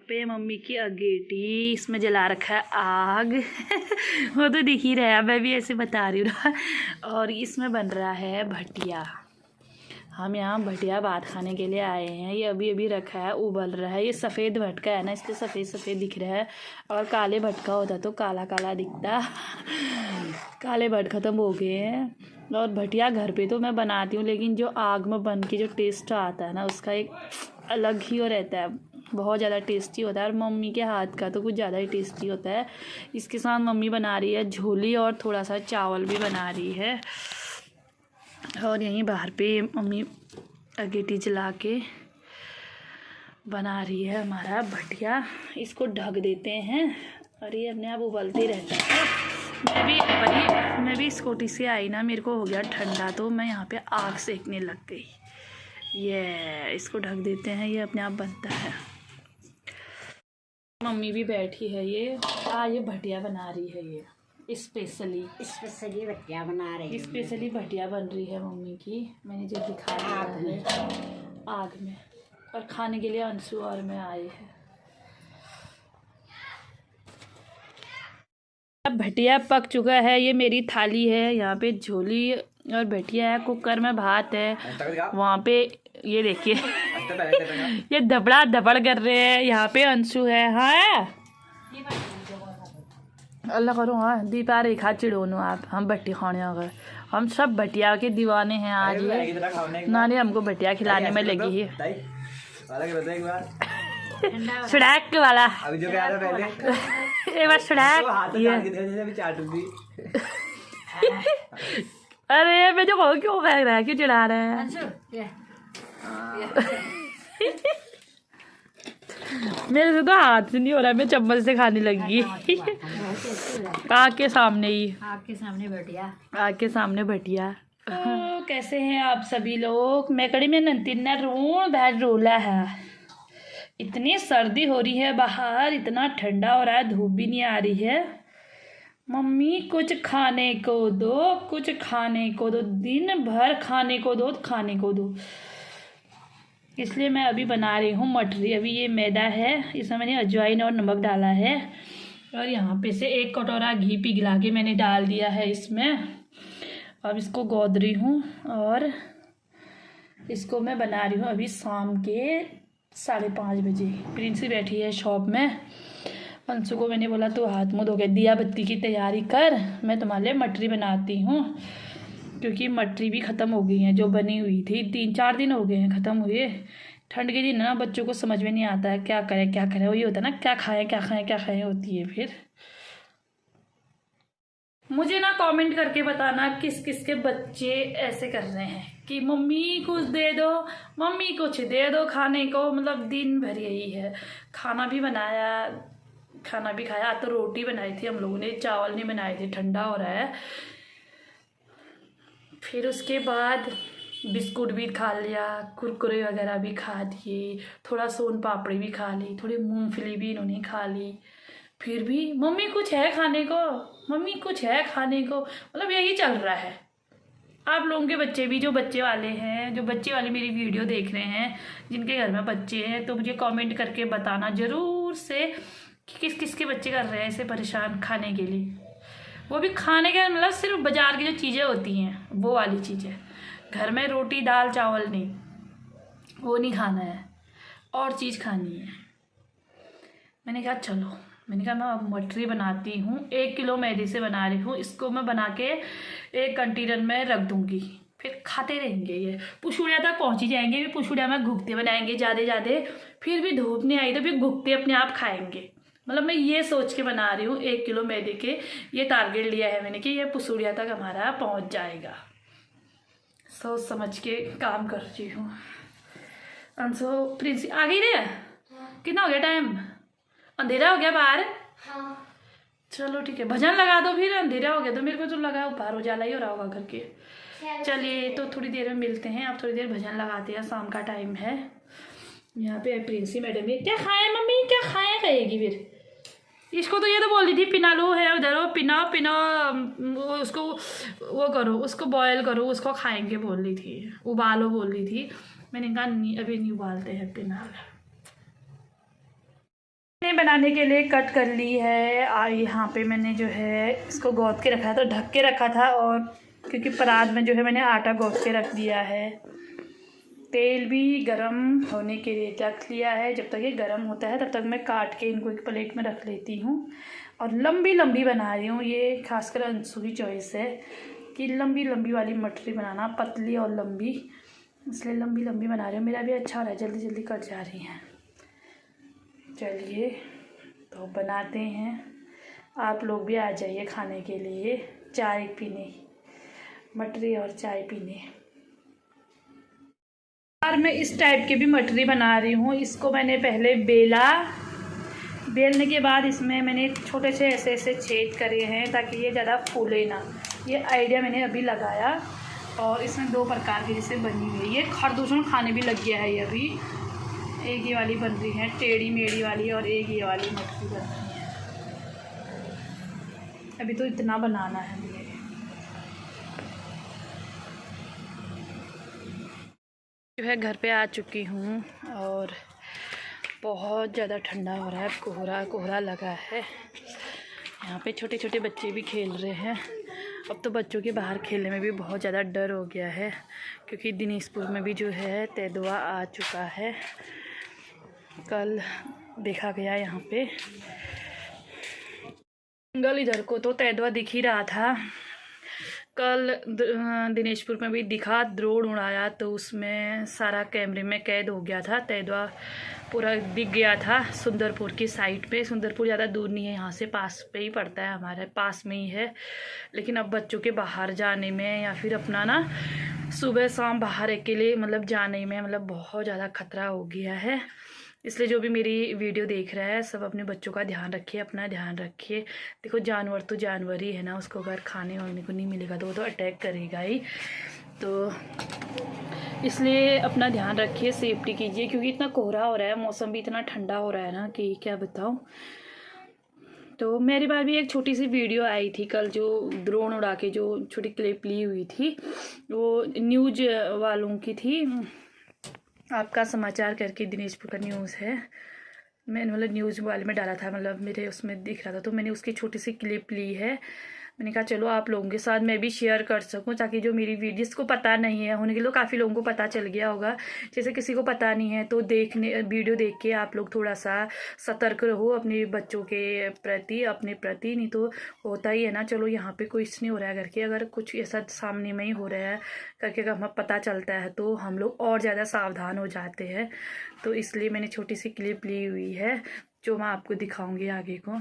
पे मम्मी की अगेटी, इसमें जला रखा है आग वो तो दिख ही रहा है, मैं भी ऐसे बता रही हूँ। और इसमें बन रहा है भटिया। हम यहाँ भटिया भात खाने के लिए आए हैं। ये अभी अभी रखा है, उबल रहा है। ये सफ़ेद भटका है ना, इसलिए सफ़ेद सफ़ेद दिख रहा है। और काले भटका होता तो काला काला दिखता। काले भट ख़त्म हो गए हैं। और भटिया घर पे तो मैं बनाती हूँ, लेकिन जो आग में बन के जो टेस्ट आता है ना, उसका एक अलग ही वो रहता है, बहुत ज़्यादा टेस्टी होता है। और मम्मी के हाथ का तो कुछ ज़्यादा ही टेस्टी होता है। इसके साथ मम्मी बना रही है झोली और थोड़ा सा चावल भी बना रही है। और यहीं बाहर पे मम्मी अगेटी जला के बना रही है हमारा भटिया। इसको ढक देते हैं और ये अपने आप उबलते ही रहता है। मैं भी स्कूटी से आई ना, मेरे को हो गया ठंडा, तो मैं यहाँ पे आग सेकने लग गई। ये इसको ढक देते हैं, ये अपने आप बनता है। मम्मी भी बैठी है, ये भटिया बना रही है। ये स्पेशली भटिया बना रही है। स्पेशली भटिया बन रही है मम्मी की। मैंने जो दिखाया आग में। और खाने के लिए अंशु और मैं आए हैं। अब भटिया पक चुका है। ये मेरी थाली है, यहाँ पे झोली और भटिया है। कुकर में भात है, वहाँ पे ये देखिए ये धबड़ा धबड़ कर रहे हैं। यहाँ पे अंशु है। हाँ अल्लाह करो, हाँ दीपा रेखा चिड़ोनो आप। हम भट्टी खाने आ गए, हम सब भटिया के दीवाने हैं आज। ये नानी हमको भटिया खिलाने में लगी है। सड़क वाला अभी जो कह रहा पहले एक बार सड़क अरे मैं जो कहूँ क्यों कह रहा है, क्यों चिढ़ा रहे हैं। मेरे से तो हाथ से नहीं हो रहा है, मैं चम्मच से खाने लगी। आग के सामने ही, आग के सामने भटिया, आग के सामने भटिया। तो कैसे हैं आप सभी लोग। मैं कड़ी में नंतीना रून बैठ रोला है। इतनी सर्दी हो रही है बाहर, इतना ठंडा हो रहा है, धूप भी नहीं आ रही है। मम्मी कुछ खाने को दो, कुछ खाने को दो, दिन भर खाने को दो, खाने को दो। इसलिए मैं अभी बना रही हूँ मटरी। अभी ये मैदा है, इसमें मैंने अजवाइन और नमक डाला है। और यहाँ पे से 1 कटोरा घी पिघला के मैंने डाल दिया है इसमें। अब इसको गोद रही हूँ और इसको मैं बना रही हूँ अभी शाम के 5:30 बजे। प्रिंसी बैठी है शॉप में। अंशु को मैंने बोला तो हाथ मुँह धो के दिया बत्ती की तैयारी कर, मैं तुम्हारे लिए मटरी बनाती हूँ। क्योंकि मटरी भी ख़त्म हो गई हैं जो बनी हुई थी। 3-4 दिन हो गए हैं ख़त्म हुए। ठंड के दिन ना बच्चों को समझ में नहीं आता है क्या करें क्या करें। वही होता है ना, क्या खाएं क्या खाएं क्या खाएं होती है। फिर मुझे ना कमेंट करके बताना किस किस के बच्चे ऐसे कर रहे हैं कि मम्मी कुछ दे दो, मम्मी कुछ दे दो खाने को। मतलब दिन भर यही है। खाना भी बनाया, खाना भी खाया। तो रोटी बनाई थी हम लोगों ने, चावल नहीं बनाए थे, ठंडा हो रहा है। फिर उसके बाद बिस्कुट भी खा लिया, कुरकुरे वगैरह भी खा दिए, थोड़ा सोन पापड़ी भी खा ली, थोड़ी मूंगफली भी इन्होंने खा ली। फिर भी मम्मी कुछ है खाने को, मम्मी कुछ है खाने को, मतलब यही चल रहा है। आप लोगों के बच्चे भी, जो बच्चे वाले हैं, जो बच्चे वाले मेरी वीडियो देख रहे हैं, जिनके घर में बच्चे हैं, तो मुझे कमेंट करके बताना ज़रूर से कि किस किस के बच्चे कर रहे हैं ऐसे परेशान खाने के लिए। वो भी खाने के मतलब सिर्फ बाज़ार की जो चीज़ें होती हैं वो वाली चीज़ें। घर में रोटी दाल चावल नहीं, वो नहीं खाना है, और चीज़ खानी है। मैंने कहा चलो, मैंने कहा मैं अब मटरी बनाती हूँ। 1 किलो मैदे से बना रही हूँ। इसको मैं बना के एक कंटेनर में रख दूँगी, फिर खाते रहेंगे। ये पुछुड़िया तक पहुँच ही जाएंगे। फिर पुछुड़िया में घुगते बनाएंगे ज़्यादा, फिर भी धूप नहीं आई तो फिर घुगते अपने आप खाएंगे। मतलब मैं ये सोच के बना रही हूँ। 1 किलो मैदे के ये टारगेट लिया है मैंने कि ये पुसूड़िया तक हमारा पहुँच जाएगा। सोच समझ के काम कर रही हूँ। अंशु प्रिंसी आ गई रे? कितना हो गया टाइम? अंधेरा हो गया बाहर? हाँ। चलो ठीक है, भजन लगा दो। फिर अंधेरा हो गया तो मेरे को तो लगा बाहर उजाला ही हो रहा होगा करके। चलिए तो थोड़ी देर में मिलते हैं। आप थोड़ी देर भजन लगाते हैं, शाम का टाइम है। यहाँ पे प्रिंसी मैडम ये क्या खाए मम्मी, क्या खाया कहेगी फिर। इसको तो ये तो बोल रही थी पिना लो है उधर, वो पिना पिना उसको वो करो, उसको बॉयल करो, उसको खाएंगे बोल रही थी, उबालो बोल रही थी। मैंने कहा नहीं अभी नहीं उबालते हैं, पिना। बनाने के लिए कट कर ली है। यहाँ पे मैंने जो है इसको गौंथ के रखा था, तो ढक के रखा था, और क्योंकि परात में जो है मैंने आटा गौंथ के रख दिया है। तेल भी गरम होने के लिए रख लिया है। जब तक ये गरम होता है तब तक मैं काट के इनको एक प्लेट में रख लेती हूँ। और लंबी लंबी बना रही हूँ, ये खासकर अंशु की चॉइस है कि लंबी लंबी वाली मटरी बनाना, पतली और लंबी, इसलिए लंबी लंबी बना रही हूँ। मेरा भी अच्छा हो रहा है, जल्दी जल्दी कट जा रही हैं। चलिए तो बनाते हैं। आप लोग भी आ जाइए खाने के लिए, चाय पीने, मटरी और चाय पीने। और मैं इस टाइप की भी मटरी बना रही हूँ। इसको मैंने पहले बेलने के बाद इसमें मैंने छोटे से ऐसे ऐसे छेद करे हैं ताकि ये ज़्यादा फूले ना। ये आइडिया मैंने अभी लगाया। और इसमें 2 प्रकार की जैसे बनी हुई है। ये खरदूषण खाने भी लग गया है। ये अभी एक ये वाली बन रही है टेढ़ी मेढ़ी वाली, और एक ये वाली मटरी बन रही है। अभी तो इतना बनाना है मुझे। जो है घर पे आ चुकी हूँ और बहुत ज़्यादा ठंडा हो रहा है, कोहरा कोहरा लगा है। यहाँ पे छोटे छोटे बच्चे भी खेल रहे हैं। अब तो बच्चों के बाहर खेलने में भी बहुत ज़्यादा डर हो गया है, क्योंकि दिनेशपुर में भी जो है तेंदुआ आ चुका है। कल देखा गया यहाँ पे जंगल, इधर को तो तेंदुआ दिख ही रहा था। कल दिनेशपुर में भी दिखा, ड्रोन उड़ाया तो उसमें सारा कैमरे में कैद हो गया था। तेंदुआ पूरा दिख गया था सुंदरपुर की साइड पे। सुंदरपुर ज़्यादा दूर नहीं है यहाँ से, पास पे ही पड़ता है, हमारे पास में ही है। लेकिन अब बच्चों के बाहर जाने में या फिर अपना ना सुबह शाम बाहर अकेले मतलब जाने में मतलब बहुत ज़्यादा खतरा हो गया है। इसलिए जो भी मेरी वीडियो देख रहा है सब अपने बच्चों का ध्यान रखिए, अपना ध्यान रखिए। देखो जानवर तो जानवर ही है ना, उसको अगर खाने वाने को नहीं मिलेगा तो वो तो अटैक करेगा ही। तो इसलिए अपना ध्यान रखिए, सेफ्टी कीजिए, क्योंकि इतना कोहरा हो रहा है, मौसम भी इतना ठंडा हो रहा है ना कि क्या बताऊँ। तो मेरे पास भी एक छोटी सी वीडियो आई थी कल, जो ड्रोन उड़ा के जो छोटी क्लिप ली हुई थी, वो न्यूज़ वालों की थी। आपका समाचार करके दिनेशपुर का न्यूज़ है। मैंने मतलब न्यूज़ वाले में डाला था, मतलब मेरे उसमें दिख रहा था, तो मैंने उसकी छोटी सी क्लिप ली है। मैंने कहा चलो आप लोगों के साथ मैं भी शेयर कर सकूं, ताकि जो मेरी वीडियो जिसको पता नहीं है, होने के लिए काफ़ी लोगों को पता चल गया होगा। जैसे किसी को पता नहीं है तो वीडियो देख के आप लोग थोड़ा सा सतर्क रहो अपने बच्चों के प्रति, अपने प्रति। नहीं तो होता ही है ना, चलो यहाँ पे कुछ नहीं हो रहा है करके, अगर कुछ ऐसा सामने में ही हो रहा है करके अगर हमें पता चलता है तो हम लोग और ज़्यादा सावधान हो जाते हैं। तो इसलिए मैंने छोटी सी क्लिप ली हुई है जो मैं आपको दिखाऊँगी आगे को।